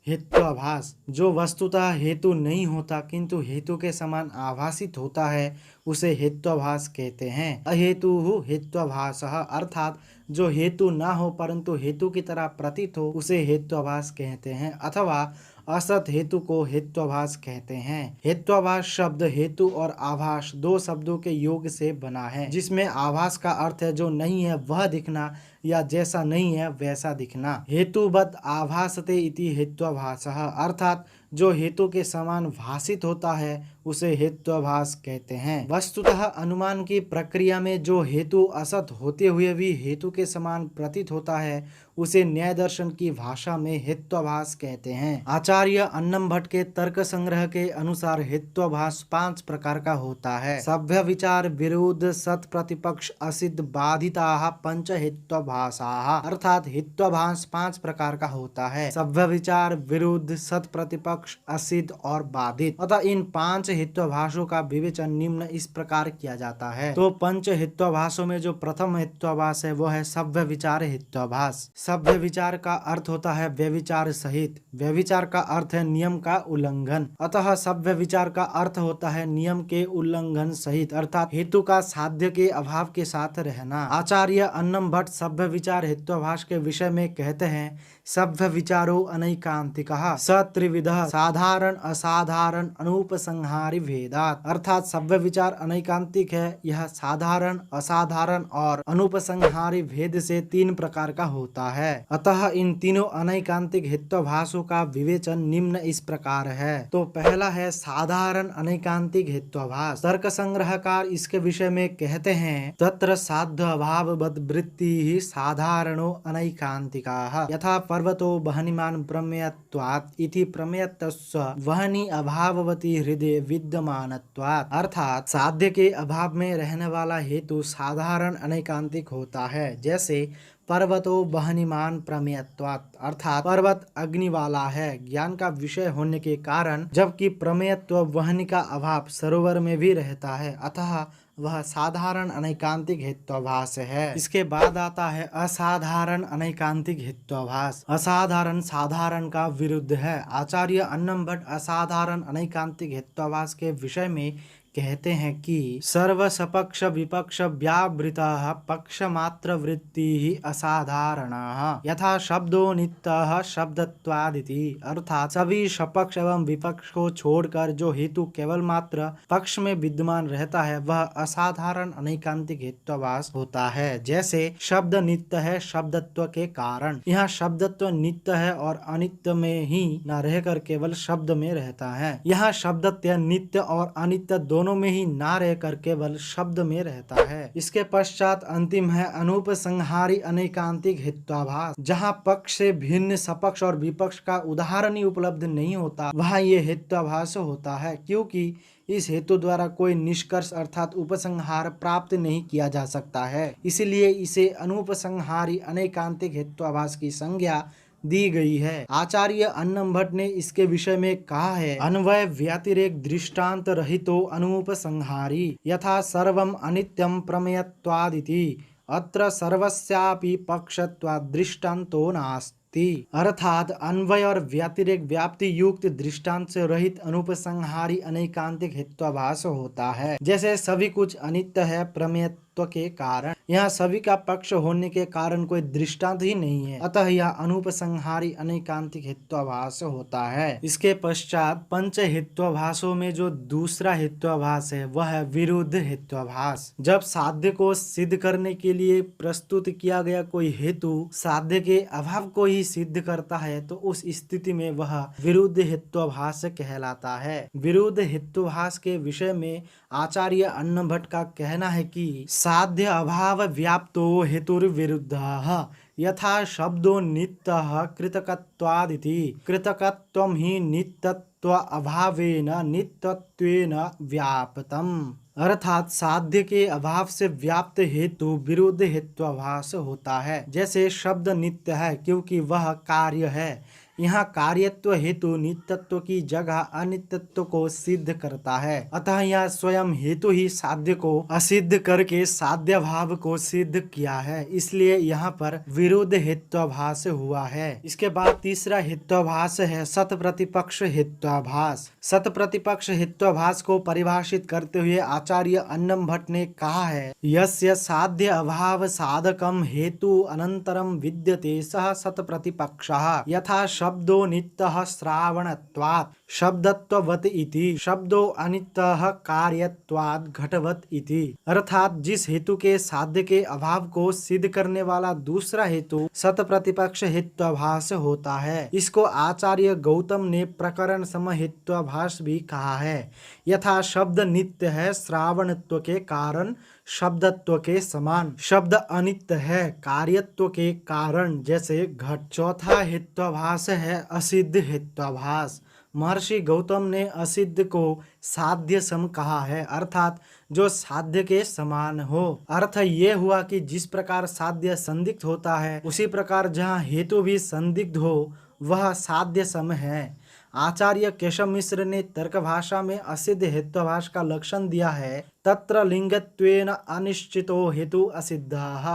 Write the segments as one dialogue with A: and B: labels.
A: हेत्वाभास जो वस्तुतः हेतु नहीं होता किंतु हेतु के समान आभासित होता है उसे हेत्वाभास कहते हैं। अहेतु हेत्वाभासः अर्थात जो हेतु ना हो परंतु हेतु की तरह प्रतीत हो उसे हेत्वाभास कहते हैं, अथवा असत हेतु को हेत्वाभास कहते हैं। हेत्वाभास शब्द हेतु और आभास दो शब्दों के योग से बना है, जिसमें आभास का अर्थ है जो नहीं है वह दिखना या जैसा नहीं है वैसा दिखना। हेतुवत आभासते इति हेत्वाभासः अर्थात जो हेतु के समान भाषित होता है उसे हेत्वाभास कहते हैं। वस्तुतः अनुमान की प्रक्रिया में जो हेतु असत होते हुए भी हेतु के समान प्रतीत होता है उसे न्याय दर्शन की भाषा में हेत्वाभास कहते हैं। आचार्य अन्नम भट्ट के तर्क संग्रह के अनुसार हेत्वाभास 5 प्रकार का होता है। सभ्य विचार विरुद्ध सत प्रतिपक्ष असिद्ध बाधिता पंच हेत्वाभासा अर्थात हेत्वाभास 5 प्रकार का होता है। सभ्य विचार विरुद्ध सत प्रतिपक्ष असिद्ध और बाधित, अतः इन 5 हेत्वाभासों का विवेचन निम्न इस प्रकार किया जाता है। तो पंच हेत्वाभासों में जो प्रथम हेत्वाभास है वह है सभ्य विचार हेत्वाभास। सभ्य विचार का अर्थ होता है व्यभिचार सहित। व्यभिचार का अर्थ है नियम का उल्लंघन, अतः सभ्य विचार का अर्थ होता है नियम के उल्लंघन सहित अर्थात हेतु का साध्य के अभाव के साथ रहना। आचार्य अन्नम भट्ट सभ्य विचार हेत्वाभास के विषय में कहते हैं सभ्य विचारो अनैकांतिकः स त्रिविधः साधारण असाधारण अनुपसंहारी भेदात् अर्थात सभ्य विचार अनैकांतिक है, यह साधारण असाधारण और अनुपसंहारी भेद से 3 प्रकार का होता है। अतः इन तीनों अनैकांतिक हेत्वाभासों का विवेचन निम्न इस प्रकार है। तो पहला है साधारण अनैकांतिक हेत्वाभास। तर्क संग्रहकार इसके विषय में कहते हैं तत्र साध्य अभाववद् वृत्तिः साधारणो अनैकांतिकाः यथा पर्वतो वह्निमान् प्रमेयत्वात् इति प्रमेयत्वस्य वह्नि अभाववती हृदय विद्यमानत्वात् अर्थात साध्य के अभाव में रहने वाला हेतु साधारण अनैकांतिक होता है। जैसे पर्वतो वह्निमान् प्रमेयत्वात् अर्थात पर्वत अग्नि वाला है ज्ञान का विषय होने के कारण, जबकि प्रमेयत्व वह्नि का अभाव सरोवर में भी रहता है, अतः वह साधारण अनैकांतिक हेत्वाभास है। इसके बाद आता है असाधारण अनैकांतिक हेत्वाभास। असाधारण साधारण का विरुद्ध है। आचार्य अन्नम भट्ट असाधारण अनैकांतिक हेत्वाभास के विषय में कहते हैं कि सर्व सपक्ष विपक्ष व्यावृतः पक्ष मात्र वृत्ति असाधारणः यथा शब्दो नित्यः शब्दत्वादिति अर्थात सभी सपक्ष एवं विपक्ष को छोड़कर जो हेतु केवल मात्र पक्ष में विद्यमान रहता है वह असाधारण अनैकांतिक हेत्वाभास होता है। जैसे शब्द नित्य है शब्दत्व के कारण, यहाँ शब्दत्व नित्य है और अनित्य में ही न रहकर केवल शब्द में रहता है। यहाँ शब्दत्व नित्य और अनित्य दोनों में ही ना रहकर केवल शब्द में रहता है। इसके पश्चात अंतिम है अनुपसंहारी अनैकांतिक हेत्वाभास। जहाँ पक्ष से भिन्न सपक्ष और विपक्ष का उदाहरण ही उपलब्ध नहीं होता वहाँ ये हेत्वाभास होता है, क्योंकि इस हेतु द्वारा कोई निष्कर्ष अर्थात उपसंहार प्राप्त नहीं किया जा सकता है, इसलिए इसे अनुपसंहारी अनैकांतिक हेत्वाभास की संज्ञा दी गई है। आचार्य अन्नम भट्ट ने इसके विषय में कहा है अन्वय व्यतिरेक दृष्टांत रहितो अनुपसंहारी यथा सर्वम अनित्यम प्रमेयत्वादिति अत्र सर्वस्यापि पक्षत्वात् दृष्टांतो नास्ति अर्थात अन्वय और व्यतिरेक व्याप्ति युक्त दृष्टांत से रहित अनुपसंहारी अनैकांतिक हेत्वाभास होता है। जैसे सभी कुछ अनित्य है प्रमेयत्व के कारण, यहाँ सभी का पक्ष होने के कारण कोई दृष्टांत ही नहीं है, अतः यह अनुपसंहारी अनैकांतिक हेत्वाभास होता है। इसके पश्चात पंच हेत्वाभासों में जो दूसरा हेत्वाभास है वह है विरुद्ध हेत्वाभास। जब साध्य को सिद्ध करने के लिए प्रस्तुत किया गया कोई हेतु साध्य के अभाव को ही सिद्ध करता है तो उस स्थिति में वह विरुद्ध हेत्वाभास कहलाता है। विरुद्ध हेत्वाभास के विषय में आचार्य अन्नम भट्ट का कहना है कि साध्य अभाव व्याप्तो हेतुर्विरुद्धः यथा शब्दो नित्यः कृतकत्वादिति कृतकत्वं हि नित्यत्व अभावेन नित्यत्वेन व्याप्तम् अर्थात साध्य के अभाव से व्याप्त हेतु विरुद्ध हेत्वाभास होता है। जैसे शब्द नित्य है क्योंकि वह कार्य है, यहाँ कार्यत्व हेतु नित्यत्व की जगह अनित्यत्व को सिद्ध करता है, अतः यह स्वयं हेतु ही साध्य को असिद्ध करके साध्य भाव को सिद्ध किया है, इसलिए यहाँ पर विरुद्ध हेत्वाभास हुआ है। इसके बाद तीसरा हेत्वाभास है सत प्रतिपक्ष हेत्वाभास। सत प्रतिपक्ष हेत्वाभास को परिभाषित करते हुए आचार्य अन्नम भट्ट ने कहा है, यस्य साध्य अभाव साधकम हेतु अनंतरम विद्यते सह सत प्रतिपक्षः यथा शब्दो नित्यः श्रावणत्वात् शब्दत्ववत् इति शब्दो अनित्यः कार्यत्वात् घटवत् इति। अर्थात जिस हेतु के साध्य के अभाव को सिद्ध करने वाला दूसरा हेतु सत प्रतिपक्ष हेत्वाभास होता है, इसको आचार्य गौतम ने प्रकरण सम हेत्वाभास भी कहा है। यथा शब्द नित्य है श्रावणत्व के कारण शब्दत्व के समान, शब्द अनित्य है कार्यत्व के कारण जैसे घट। चौथा हेत्वाभास है असिद्ध हेत्वाभास। महर्षि गौतम ने असिद्ध को साध्य सम कहा है, अर्थात जो साध्य के समान हो। अर्थ ये हुआ कि जिस प्रकार साध्य संदिग्ध होता है उसी प्रकार जहाँ हेतु भी संदिग्ध हो वह साध्य सम है। आचार्य केशव मिश्र ने तर्क भाषा में असिद्ध हेत्वाभास का लक्षण दिया है, तत्र लिंगत्वेन अनिश्चितो हेतु असिद्धः,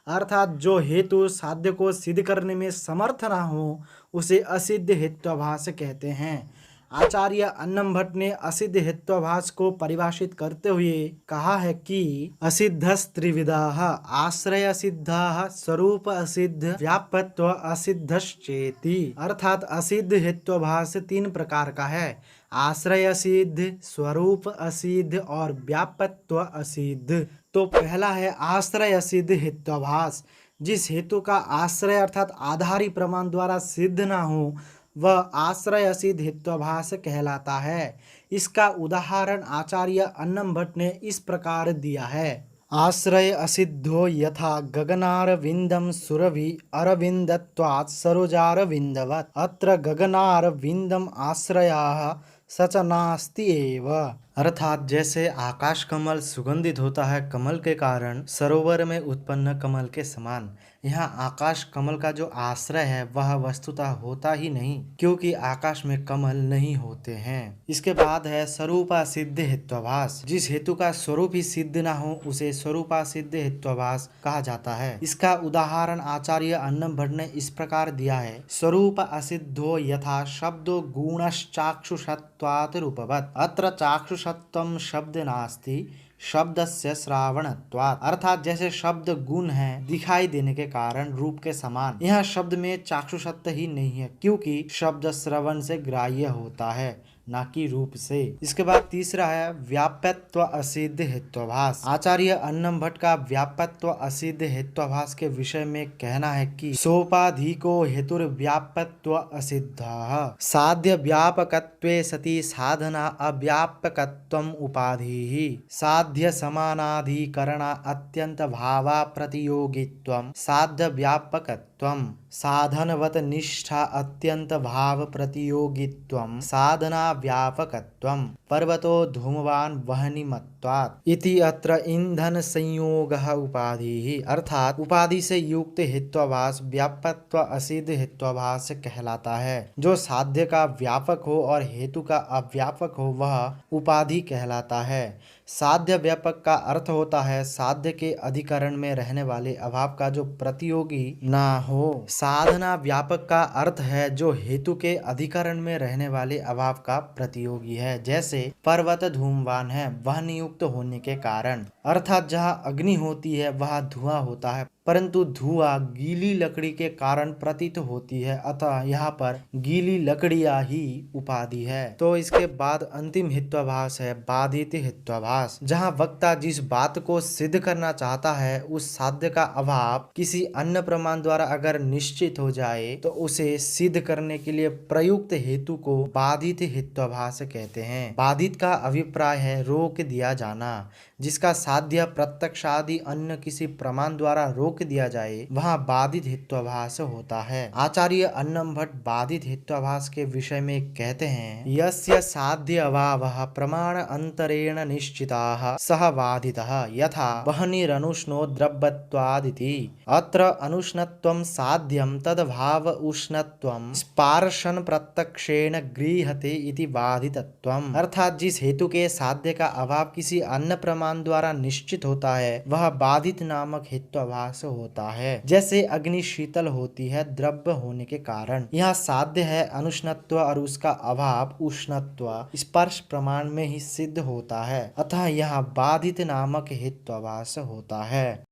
A: अर्थात जो हेतु साध्य को सिद्ध करने में समर्थ न हो उसे असिद्ध हेत्वाभास कहते हैं। आचार्य अन्नम भट्ट ने असिद्ध हेत्वाभास को परिभाषित करते हुए कहा है कि असिद्धस्त्रिविधाः आश्रय सिद्धाः स्वरूप असिद्ध व्याप्यत्व असिद्धश्चेति। अर्थात असिद्ध हेत्वाभास तीन प्रकार का है, आश्रय सिद्ध, स्वरूप असिद्ध और व्याप्यत्व असिद्ध। तो पहला है आश्रय सिद्ध हेत्वाभास। जिस हेतु का आश्रय अर्थात आधारी प्रमाण द्वारा सिद्ध न हो वह आश्रय सिद्ध हेत्वाभास कहलाता है। इसका उदाहरण आचार्य अन्नम भट्ट ने इस प्रकार दिया है, आश्रय असिद्धो यथा गगनारविंदम सुरभि अरविंदत्वात् सरोजारविंदवत्। अत्र गगनारविंदम आश्रयाः सच नास्ति एव। अर्थात जैसे आकाश कमल सुगंधित होता है कमल के कारण सरोवर में उत्पन्न कमल के समान, यहाँ आकाश कमल का जो आश्रय है वह वस्तुतः होता ही नहीं, क्योंकि आकाश में कमल नहीं होते हैं। इसके बाद है स्वरूपासिद्ध हेत्वाभास। जिस हेतु का स्वरूप ही सिद्ध ना हो उसे स्वरूपासिद्ध हेत्वाभास कहा जाता है। इसका उदाहरण आचार्य अन्नम भट्ट ने इस प्रकार दिया है, स्वरूप असिद्धो यथा शब्दो गुणश्चाक्षुषत्वात् रूपवत्। अत्र चाक्षुषत्वं शब्द नास्ति शब्दस्य श्रावणत्वात्। अर्थात जैसे शब्द गुण है दिखाई देने के कारण रूप के समान, यह शब्द में चाक्षुषत्व ही नहीं है क्योंकि शब्द श्रवण से ग्राह्य होता है ना कि रूप से। इसके बाद तीसरा है व्याप्यत्व असिद्ध हेत्वाभास। आचार्य अन्नम भट्ट का व्याप्यत्व असिद्ध हेत्वाभास के विषय में कहना है कि सोपाधिको हेतुर व्याप्यत्व असिद्धः। साध्य व्यापकत्वे सति साधना अव्यापकत्वम उपाधिः। साध्य समानाधिकरण अत्यंत भावा प्रतियोगित्वम साध्य व्यापकत्वम। साधनवत निष्ठा अत्यंत भाव प्रतियोगित्वम साधना व्यापकत्वम। पर्वतो धूमवान वह्निमत्वात् इति अत्र ईंधन संयोगः उपाधिः। अर्थात उपाधि से युक्त हेत्वाभास व्याप्यत्व असिद्ध हेत्वाभास कहलाता है। जो साध्य का व्यापक हो और हेतु का अव्यापक हो वह उपाधि कहलाता है। साध्य व्यापक का अर्थ होता है साध्य के अधिकरण में रहने वाले अभाव का जो प्रतियोगी ना हो। साधना व्यापक का अर्थ है जो हेतु के अधिकरण में रहने वाले अभाव का प्रतियोगी है, जैसे पर्वत धूमवान है वहन युक्त होने के कारण। अर्थात जहाँ अग्नि होती है वहाँ धुआं होता है, परंतु धुआं गीली लकड़ी के कारण प्रतीत होती है, अतः यहाँ पर गीली लकड़ियाँ ही उपाधि है। तो इसके बाद अंतिम हेत्वाभास है बाधित हेत्वाभास। जहाँ वक्ता जिस बात को सिद्ध करना चाहता है उस साध्य का अभाव किसी अन्य प्रमाण द्वारा अगर निश्चित हो जाए तो उसे सिद्ध करने के लिए प्रयुक्त हेतु को बाधित हेत्वाभास कहते हैं। बाधित का अभिप्राय है रोक दिया जाना, जिसका साध्य प्रत्यक्ष आदि अन्य किसी प्रमाण द्वारा रोक रोक दिया जाए वहाँ बाधित हेत्वाभास होता है। आचार्य अन्नम भट्ट बाधित हेत्वाभास के विषय में कहते हैं, यस्य साध्य अभावः प्रमाण अंतरेण निश्चिताः सह बाधितः यथा वह्निरनुष्णो द्रव्यत्वादिति। अत्र अनुष्णत्वं साध्यं तद्भाव उष्णत्वं स्पार्शन प्रत्यक्षेण गृह्यते इति बाधितत्वम्। अर्थात जिस हेतु के साध्य का अभाव किसी अन्य प्रमाण द्वारा निश्चित होता है वह बाधित नामक हेत्वाभास होता है। जैसे अग्नि शीतल होती है द्रव्य होने के कारण। यहाँ साध्य है अनुष्णत्व और उसका अभाव उष्णत्व स्पर्श प्रमाण में ही सिद्ध होता है, अतः यहाँ बाधित नामक हेत्वाभास होता है।